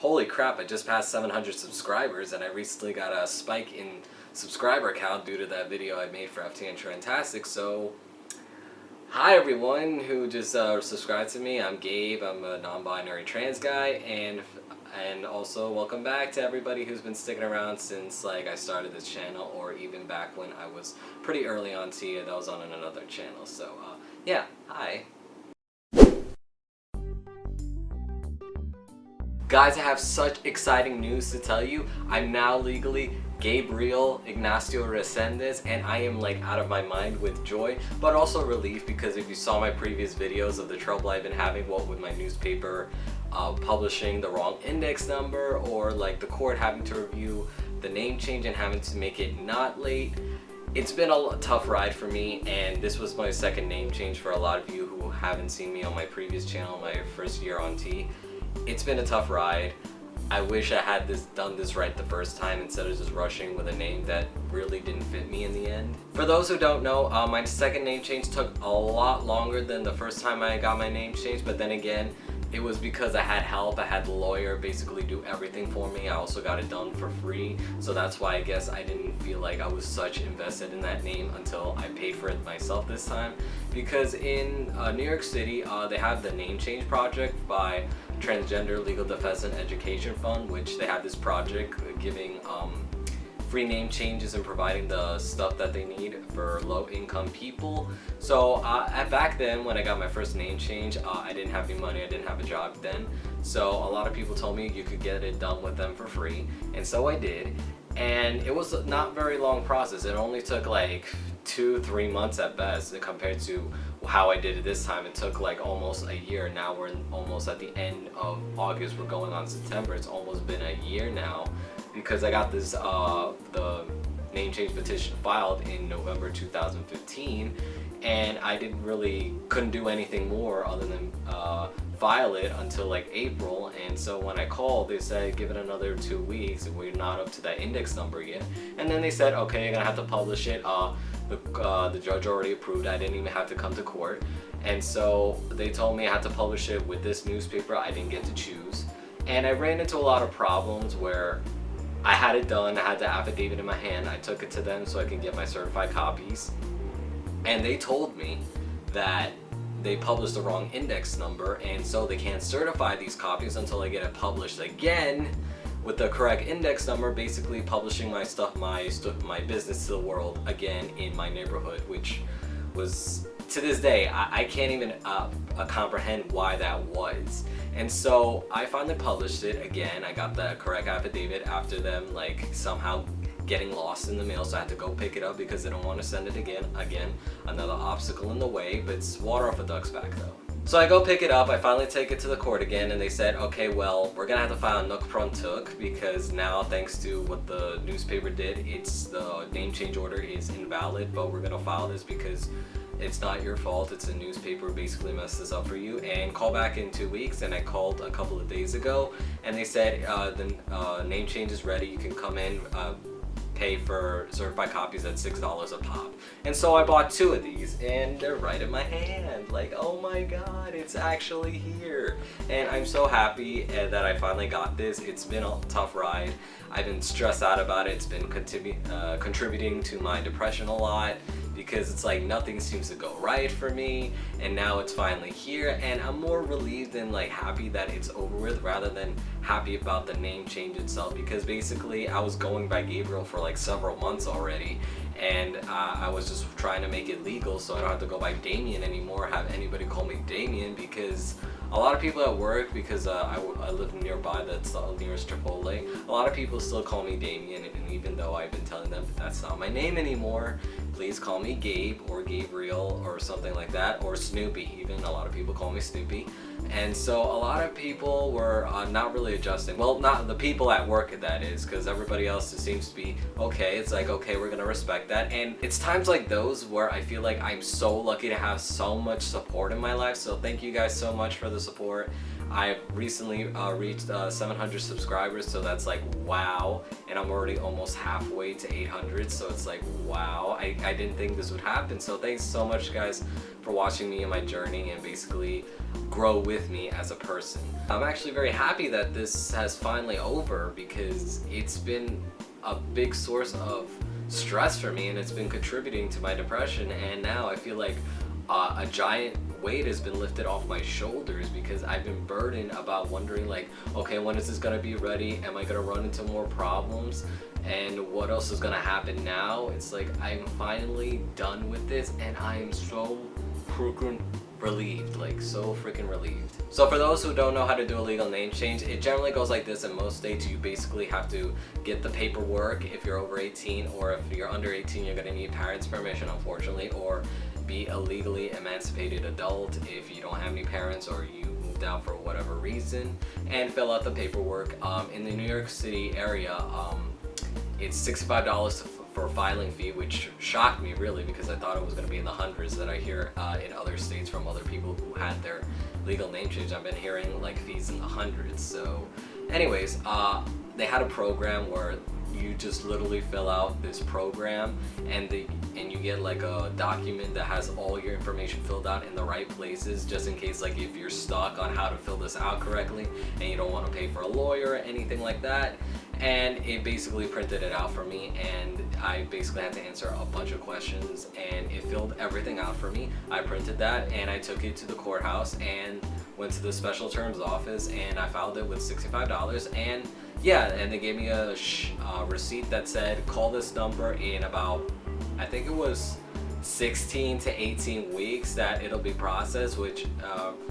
Holy crap, I just passed 700 subscribers and I recently got a spike in subscriber count due to that video I made for FTN Trantastic. So, hi everyone who just subscribed to me. I'm Gabe, I'm a non-binary trans guy, and also welcome back to everybody who's been sticking around since like I started this channel, or even back when I was pretty early on to you, that was on another channel. So yeah, hi. Guys, I have such exciting news to tell you. I'm now legally Gabriel Ignacio Resendez, and I am like out of my mind with joy, but also relief, because if you saw my previous videos of the trouble I've been having, what with my newspaper publishing the wrong index number, or like the court having to review the name change and having to make it not late, it's been a tough ride for me, and this was my second name change. For a lot of you who haven't seen me on my previous channel, my first year on T, it's been a tough ride. I wish I had done this right the first time instead of just rushing with a name that really didn't fit me in the end. For those who don't know, my second name change took a lot longer than the first time I got my name changed, but then again, it was because I had help. I had the lawyer basically do everything for me. I also got it done for free, so that's why I guess I didn't feel like I was such invested in that name until I paid for it myself this time. Because in New York City, they have the name change project by Transgender Legal Defense and Education Fund, which they have this project giving free name changes and providing the stuff that they need for low-income people. So back then when I got my first name change, I didn't have any money, I didn't have a job then. So a lot of people told me you could get it done with them for free, and so I did. And it was not a very long process. It only took like 2-3 months at best, compared to how I did it this time. It took like almost a year. Now we're almost at the end of August, we're going on September. It's almost been a year now, because I got this the name change petition filed in November 2015, and I couldn't do anything more other than file it until like April. And so when I called, they said give it another 2 weeks, we're not up to that index number yet. And then they said, okay, you're gonna have to publish it. The judge already approved. I didn't even have to come to court. And so they told me I had to publish it with this newspaper. I didn't get to choose, and I ran into a lot of problems where I had it done. I had the affidavit in my hand. I took it to them so I can get my certified copies, and they told me that they published the wrong index number, and so they can't certify these copies until I get it published again with the correct index number, basically publishing my stuff, my business to the world again in my neighborhood, which was, to this day, I can't even comprehend why that was. And so I finally published it again. I got the correct affidavit after them like somehow getting lost in the mail, so I had to go pick it up because they don't want to send it again. Another obstacle in the way, but it's water off a duck's back though. So I go pick it up, I finally take it to the court again, and they said, okay, well, we're gonna have to file a nook pro tuk, because now, thanks to what the newspaper did, the name change order is invalid, but we're gonna file this because it's not your fault. It's a newspaper basically messed this up for you, and call back in 2 weeks. And I called a couple of days ago, and they said the name change is ready. You can come in, pay for certified copies at $6 a pop. And so I bought 2 of these, and they're right in my hand. Like, oh my god, it's actually here. And I'm so happy that I finally got this. It's been a tough ride. I've been stressed out about it. It's been contributing to my depression a lot, because it's like nothing seems to go right for me, and now it's finally here, and I'm more relieved and like happy that it's over with, rather than happy about the name change itself, because basically I was going by Gabriel for like several months already, and I was just trying to make it legal so I don't have to go by Damien anymore, have anybody call me Damien, because a lot of people at work, because I live nearby, that's the nearest Chipotle, a lot of people still call me Damien, and even though I've been telling them that's not my name anymore, please call me Gabe or Gabriel or something like that, or Snoopy. Even a lot of people call me Snoopy. And so a lot of people were not really adjusting. Well, not the people at work, that is, because everybody else just seems to be okay. It's like, okay, we're gonna respect that. And it's times like those where I feel like I'm so lucky to have so much support in my life. So thank you guys so much for the support. I recently reached 700 subscribers, so that's like wow, and I'm already almost halfway to 800, so it's like wow. I didn't think this would happen, so thanks so much guys for watching me and my journey and basically grow with me as a person. I'm actually very happy that this has finally over because it's been a big source of stress for me and it's been contributing to my depression, and now I feel like a giant weight has been lifted off my shoulders because I've been burdened about wondering like, okay, when is this gonna be ready? Am I gonna run into more problems? And what else is gonna happen now? It's like I'm finally done with this and I'm so freaking relieved, like so freaking relieved. So for those who don't know how to do a legal name change, it generally goes like this. In most states you basically have to get the paperwork if you're over 18, or if you're under 18 you're gonna need parents' permission, unfortunately, or be a legally emancipated adult if you don't have any parents or you moved out for whatever reason, and fill out the paperwork. In the New York City area, it's $65 for a filing fee, which shocked me really because I thought it was going to be in the hundreds that I hear in other states from other people who had their legal name change. I've been hearing like fees in the hundreds. So anyways, they had a program where you just literally fill out this program and you get like a document that has all your information filled out in the right places, just in case like if you're stuck on how to fill this out correctly and you don't want to pay for a lawyer or anything like that. And it basically printed it out for me, and I basically had to answer a bunch of questions and it filled everything out for me. I printed that and I took it to the courthouse and went to the special terms office and I filed it with $65, and yeah, and they gave me a receipt that said call this number in about, I think it was 16 to 18 weeks that it'll be processed, which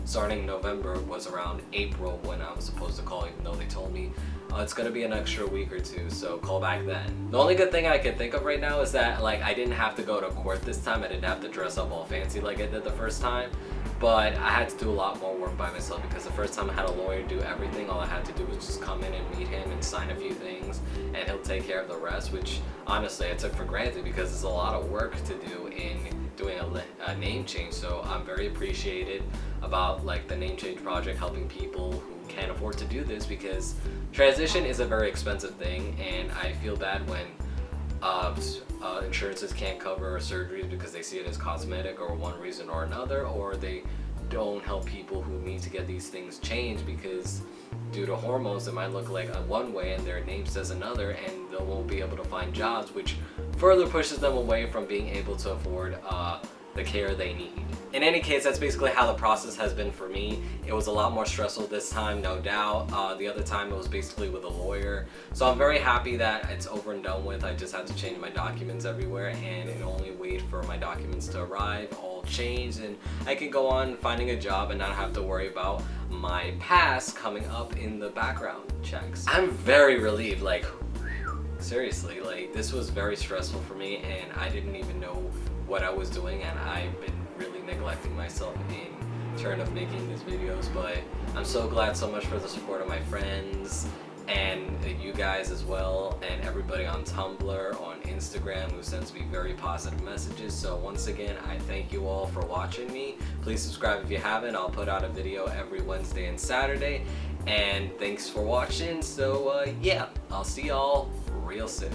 starting November was around April when I was supposed to call, even though they told me it's gonna be an extra week or two, so call back then. The only good thing I can think of right now is that like I didn't have to go to court this time. I didn't have to dress up all fancy like I did the first time, but I had to do a lot more work by myself because the first time I had a lawyer do everything. All I had to do was just come in and meet him and sign a few things and he'll take care of the rest, which honestly I took for granted because it's a lot of work to do in doing a name change. So I'm very appreciated about like the name change project helping people who can't afford to do this, because transition is a very expensive thing and I feel bad when insurances can't cover surgeries because they see it as cosmetic or one reason or another, or they don't help people who need to get these things changed because due to hormones it might look like one way and their name says another, and they won't be able to find jobs, which further pushes them away from being able to afford the care they need. In any case, that's basically how the process has been for me. It was a lot more stressful this time, no doubt. The other time it was basically with a lawyer. So I'm very happy that it's over and done with. I just had to change my documents everywhere and it only wait for my documents to arrive, all changed, and I can go on finding a job and not have to worry about my past coming up in the background checks. I'm very relieved, like seriously, like this was very stressful for me and I didn't even know what I was doing, and I've been really neglecting myself in turn of making these videos. But I'm so glad so much for the support of my friends and you guys as well, and everybody on Tumblr, on Instagram who sends me very positive messages. So once again, I thank you all for watching me. Please subscribe if you haven't. I'll put out a video every Wednesday and Saturday, and thanks for watching. So yeah, I'll see y'all real soon.